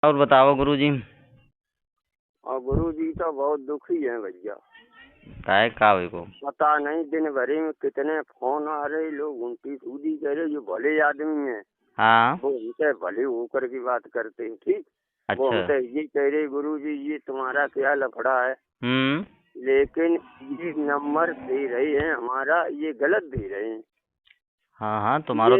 और बताओ गुरुजी। और गुरु जी तो बहुत दुखी हैं भैया। काहे का हुई को? पता नहीं दिन भरी में कितने फोन आ रहे, लोग उनकी सूदी कह रहे, जो भले आदमी हैं हाँ। वो हमसे भले होकर की बात करते हैं। ठीक, वो अच्छा। हमसे ये कह रहे गुरु जी ये तुम्हारा क्या लफड़ा है, लेकिन ये नंबर दे रहे हैं हमारा, ये गलत दे रहे हैं। हाँ हाँ तुम्हारा।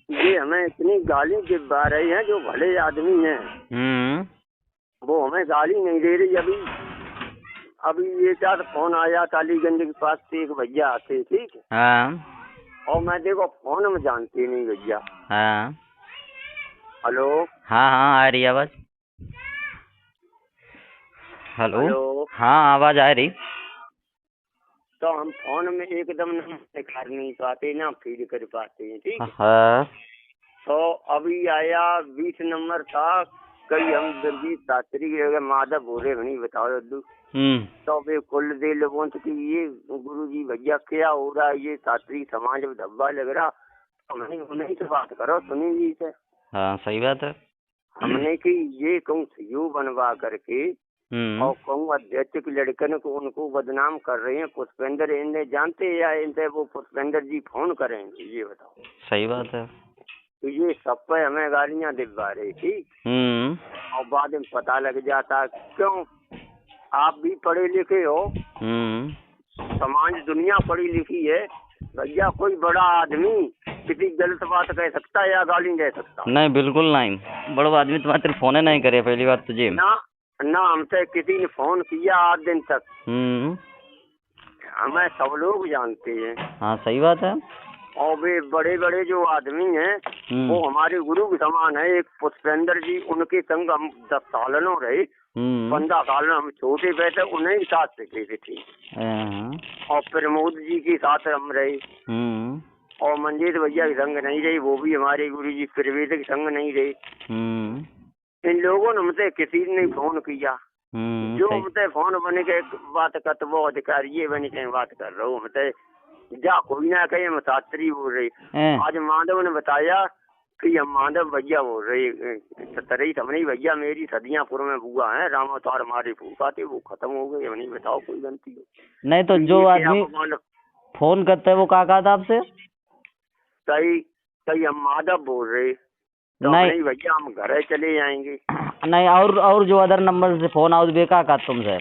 ये हमें इतनी गाली दिलवा रहे हैं, जो भले आदमी हैं वो हमें गाली नहीं दे रही। अभी ये क्या फोन आया कालीगंज के पास से, एक भैया आते, ठीक है। हाँ और मैं देखो फोन में जानती नहीं भैया। हाँ। हेलो। हाँ हाँ आ रही आवाज। हेलो। हाँ आवाज आ रही। तो हम फोन में एकदम नंबर कर नहीं पाते ना, फीड कर पाते हैं। ठीक है। हाँ। तो अभी आया 20 नंबर था, कई हम दुर्जीत शास्त्री के माधव बोले नहीं बताओ दद्दू। तो वे कुल दे लोगों की ये गुरु जी भैया क्या हो रहा है, ये शास्त्री समाज में धब्बा लग रहा। हमने उन्हीं से बात करो, सुनी जी से। हाँ सही बात है। हमने कि ये कहूँ सीयू बनवा करके और कहूँ अध्यक्ष की लड़कन को उनको बदनाम कर रहे हैं। पुष्पेंद्र इन्हें जानते या इनसे वो पुष्पेंद्र जी फोन करेंगे, ये बताओ। सही बात है। तो ये सब पे हमें गालियाँ दिलवा रही थी। और बाद में पता लग जाता, क्यों आप भी पढ़े लिखे हो, समाज दुनिया पढ़ी लिखी है भैया। कोई बड़ा आदमी किसी गलत बात कह सकता है या गाली दे सकता? नहीं, बिल्कुल नहीं। बड़ा आदमी तुम्हारे फोन नहीं करे पहली बात तुझे ना हमसे किसी ने फोन किया 8 दिन तक। हमें सब लोग जानते हैं। हाँ सही बात है। और वे बड़े बड़े जो आदमी हैं वो हमारे गुरु के समान है। एक पुष्पेंद्र जी, उनके संग हम 10 साल रहे, 15 साल हम छोटे बैठे उन्हीं के साथ सीखे थे। और प्रमोद जी के साथ हम रहे। और मंजीत भैया के संग नहीं रही, वो भी हमारे गुरु जी प्रवेद के संग नहीं रहे। इन लोगों ने हमसे किसी ने फोन किया, जो हमसे फोन बने के बात कर, वो अधिकारी ये बने के बात कर रहा हूँ हमसे जा कोई ना कहे, हम शास्त्री बोल रही। आज माधव ने बताया कि हम माधव भैया बोल रहे सतरही हमने भैया, मेरी सदियापुर में बुआ है, राम अवतार हमारे फूका थे, वो खत्म हो गए। हमने बताओ कोई गलती नहीं तो जो आदमी फोन करते है वो कहा था आपसे? कई हम माधव बोल रहे, तो नहीं भैया हम घर चले जाएंगे। नहीं, और जो अदर नंबर से फोन आओ वे कहा तुमसे?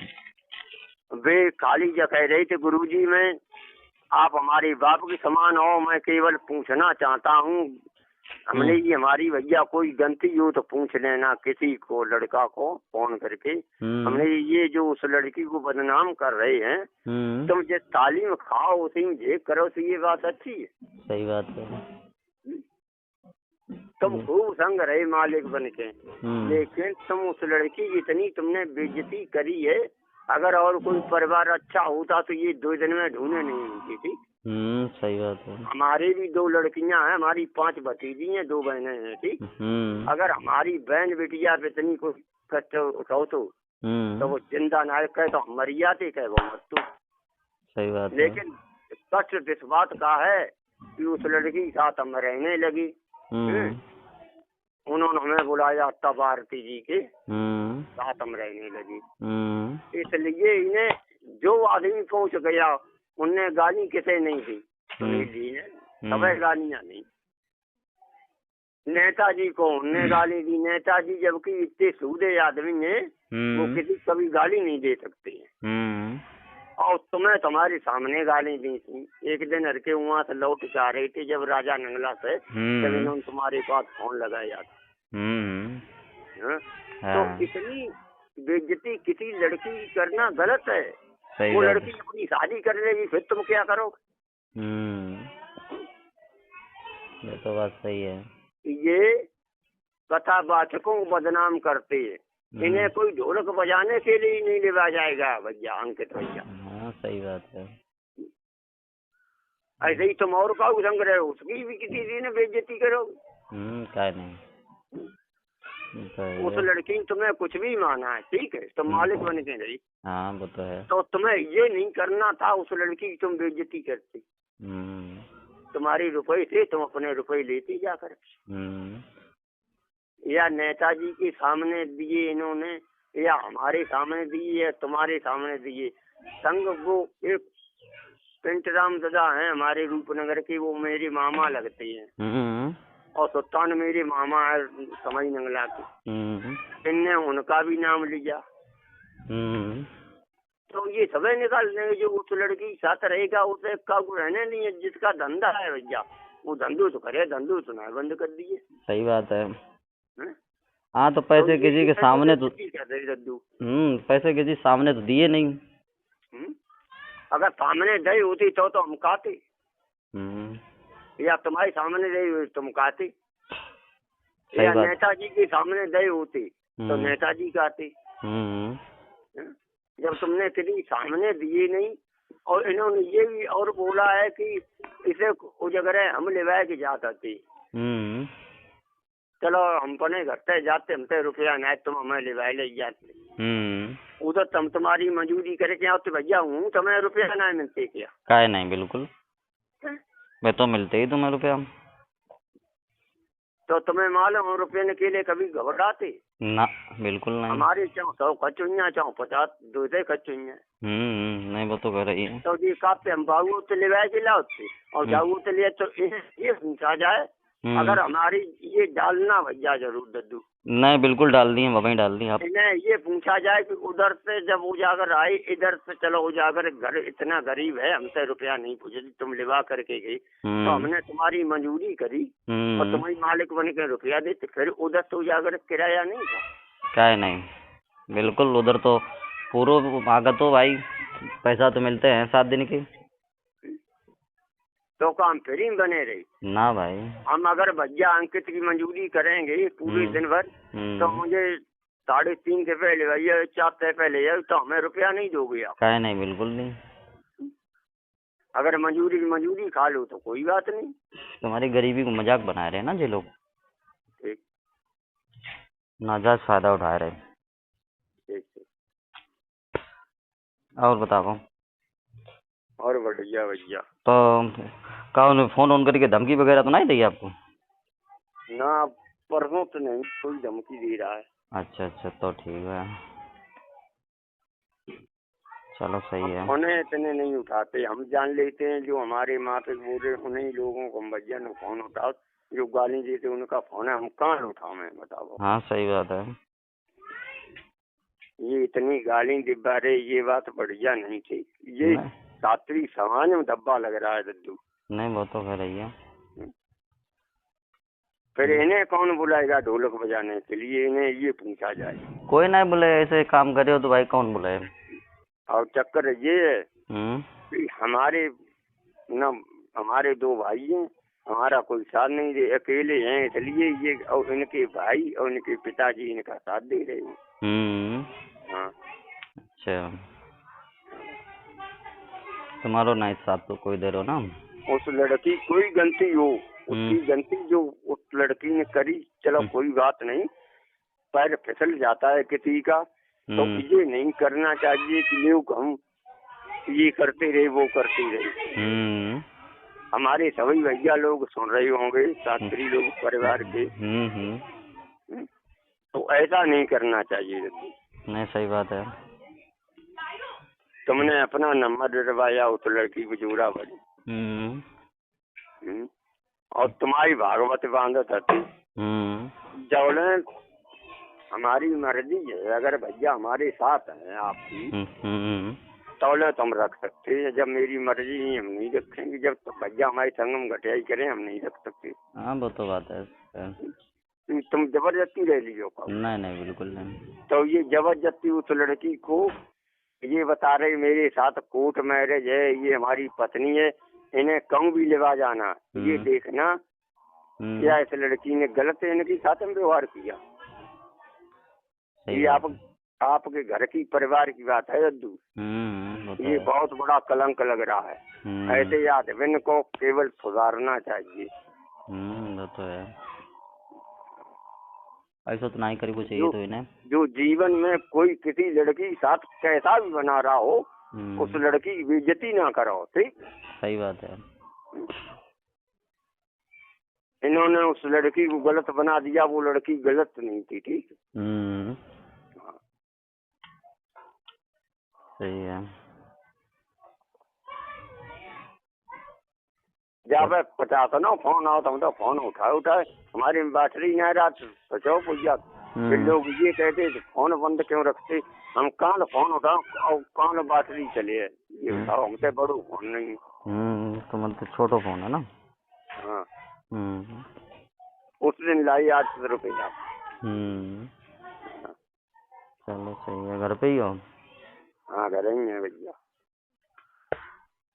वे खाली जा कह रहे थे गुरुजी में आप हमारे बाप के समान हो, मैं केवल पूछना चाहता हूँ। हमने ये हमारी भैया कोई गलती हो तो पूछ लेना किसी को, लड़का को फोन करके। हमने ये जो उस लड़की को बदनाम कर रहे हैं, तुम जिस थाली में खाओ उसी में झेक करो, तो ये बात अच्छी है? सही बात है। तुम खूब संग रहे मालिक बन के, लेकिन तुम उस लड़की की इतनी तुमने बेइज्जती करी है। अगर और कोई परिवार अच्छा होता तो ये 2 दिन में ढूंढे नहीं मिलती थी। सही बात है। हमारी भी 2 लड़कियां हैं, हमारी 5 भतीजी हैं, 2 बहनें हैं। ठीक, अगर हमारी बहन बेटिया पे इतनी कोई कष्ट उठाओ तो वो जिंदा नायक है तो हम मर जाते, कहे वो मत तो। सही बात है। लेकिन कष्ट इस बात का है कि उस लड़की के साथ हम रहने लगी। उन्होंने हमें बुलाया तब आरती जी के साथ हम रहने लगी। इसलिए इन्हें जो आदमी पहुंच गया उनने गाली किसे नहीं दी, सुनील जी ने सबे गालियां नहीं। नेताजी को उनने गाली दी, नेताजी जबकि इतने सूदे आदमी हैं वो किसी कभी गाली नहीं दे सकते हैं। और तुम्हें तुम्हारे सामने गाली दी थी। एक दिन हर के वहाँ से लौट के आ रहे थे जब राजा नंगला से, तब इन्होंने तुम्हारे पास फोन लगाया था। तो इतनी बेइज्जती किसी लड़की की करना गलत है। वो लड़की अपनी शादी कर लेगी, फिर तुम क्या करोगे? ये तो बात सही है। ये कथावाचकों को बदनाम करते हैं। इन्हें कोई ढोलक बजाने के लिए नहीं लिया जाएगा भैया, अंकित भैया। हाँ सही बात है। ऐसे ही तुम और का संग रहे हो, उसकी भी किसी दिन बेइज्जती करोगे? क्या नहीं। उस लड़की ने तुम्हें कुछ भी माना है, ठीक है, तुम मालिक बन के रही। हाँ वो तो है। तो तुम्हें ये नहीं करना था, उस लड़की की तुम बेइज्जती करती। तुम्हारे रुपए थे, तुम अपने रुपए लेती जाकर। या नेताजी के सामने दिए इन्होंने, या हमारे सामने दिए, या तुम्हारे सामने दिए। संग वो एक पिंटराम दादा हैं हमारे रूपनगर के, वो मेरे मामा लगते हैं। और सुल्तान मेरे मामा है समई नंगला के। इनने उनका भी नाम लिया। तो ये सब निकाल देंगे। जो उस लड़की के साथ रहेगा उसे का रहने नहीं है। जिसका धंधा है भैया वो धंधो तो करे, धंधो तो ना बंद कर दिए। सही बात है। हाँ तो पैसे किसी के सामने तो पैसे किसी सामने तो दिए नहीं। अगर सामने दे होती तो हम खाते, या तुम्हारे सामने दे तुम खाते, या नेताजी के सामने दे होती तो नेताजी खाते। जब तुमने किसी सामने दिए नहीं। और इन्होंने ये भी और बोला है कि इसे उजगरे हम लेवाए की जात आती। चलो हम पने घर से जाते, हमसे रुपया नहीं तुम हमें लेवाए ले जाते। उधर तुम तुम्हारी मजूरी करके आओ तो भैया हूँ तुम्हें रुपया नहीं मिलते क्या? काय नहीं, बिल्कुल मैं तो मिलते ही तुम्हें रुपया। तो तुम्हें मालूम रुपये के लिए कभी घबराते ना? बिल्कुल नहीं। हमारे चाहो 100 खचुइया, चाहो 50 दूधे खचुइया। नहीं वो तो कर रही है। तो ये कापे हम बाबू तो ले लाओ और जाऊ तो ले तो ये पूछा जाए। अगर हमारी ये डालना भैया जरूर दद्दू। नहीं बिल्कुल डाल दिए, वही डाल दी आप। ये पूछा जाए कि उधर से जब उजागर आई, इधर से चलो उजागर घर इतना गरीब है, हमसे रुपया नहीं पूछे, तुम लिवा करके गई तो हमने तुम्हारी मंजूरी करी और तुम्हारी मालिक बन के रुपया देते। फिर उधर से उजागर किराया नहीं था क्या? नहीं बिल्कुल, उधर तो पूर्व आगत हो भाई, पैसा तो मिलते हैं 7 दिन के। तो काम फिर ही बने रही ना भाई। हम अगर भैया अंकित की मंजूरी करेंगे पूरे दिन भर तो मुझे 3.5 से पहले भैया 4 से पहले तो हमें रुपया नहीं दोगे आप? क्या? नहीं बिल्कुल नहीं। अगर मंजूरी खा लो तो कोई बात नहीं। तुम्हारी गरीबी को मजाक बना रहे हैं ना ये लोग, ठीक नाजायज फायदा उठा रहे। ठीक और बताओ। और बढ़िया भैया। तो कौन फोन ऑन करके धमकी वगैरह तो नहीं दी आपको? ना परसों तो नहीं कोई धमकी दे रहा है। अच्छा तो ठीक है, चलो सही है। उन्हें इतने नहीं उठाते, हम जान लेते हैं जो हमारे माँ पे बोल रहे उन्हीं लोगों को हम भैया ने फोन उठाओ। जो गाली देते उनका फोन है, हम कहाँ उठाओ मैं बताओ। हाँ सही बात है। ये इतनी गाली दिब्बा रहे, ये बात बढ़िया नहीं थी। ये छात्री समाज में धब्बा लग रहा है दद्दू। नहीं वो तो है रही है। फिर इन्हें कौन बुलाएगा ढोलक बजाने के लिए? इन्हें ये पूछा जाए। कोई नहीं बुलाए, ऐसे काम करे हो तो भाई कौन बुलाए। और चक्कर ये है कि हमारे 2 भाई हैं, हमारा कोई साथ नहीं दे, अकेले हैं, इसलिए ये और इनके भाई और इनके पिताजी इनका साथ दे रहे हैं। हाँ अच्छा, तुम्हारो नहीं साथ तो कोई दे रहो ना। उस लड़की कोई गलती हो, उसकी गलती जो उस लड़की ने करी, चलो कोई बात नहीं, पैर फिसल जाता है किसी का, तो ये नहीं करना चाहिए कि लोग हम ये करते रहे वो करते रहे। हमारे सभी भैया लोग सुन रहे होंगे, छात्री लोग परिवार के, तो ऐसा नहीं करना चाहिए। नहीं सही बात है। तुमने अपना नंबर डरवाया उस लड़की को जोड़ा बड़ी, और तुम्हारी भागवत बांधत थी। जौले हमारी मर्जी है, अगर भैया हमारे साथ हैं आपकी तौले तुम रख सकते हैं। जब मेरी मर्जी नहीं हम नहीं रखेंगे, जब तो भैया हमारे संगम घटियाई करें हम नहीं रख सकते। हाँ वो तो बात है। तुम जबरदस्ती ले लीजिए। नहीं बिल्कुल नहीं। तो ये जबरदस्ती उस लड़की को ये बता रहे मेरे साथ कोर्ट मैरिज है, ये हमारी पत्नी है, इन्हें कहूँ भी लेवा जाना, ये देखना क्या इस लड़की ने गलत इनके साथ में व्यवहार किया। ये आपके घर की परिवार की बात है दद्दू। ये बहुत बड़ा कलंक लग रहा है। ऐसे आदमी को केवल सुधारना चाहिए। वो तो है, ऐसा तो नहीं करी चाहिए। तो इन्हें जो जीवन में कोई किसी लड़की साथ कैसा भी बना रहा हो, उस लड़की की बेइज्जती ना करो। ठीक, सही बात है। इन्होंने उस लड़की को गलत बना दिया, वो लड़की गलत नहीं थी, ठीक। सही है। जब 50 ना फोन आओ तो फोन उठाए हमारी बैटरी नहीं रहा, सोचो भैया। फिर लोग ये कहते फोन बंद क्यों रखते, हम कहाँ फोन उठाओ और कहाँ बैटरी चले है, ये बताओ। हमसे बड़ो फोन नहीं। तो मतलब छोटो फोन है ना। हाँ। उस दिन लाई 800 रुपया। चलो सही है। घर पे ही हो? हाँ घर ही है भैया।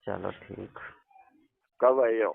चलो ठीक। कब आए हो?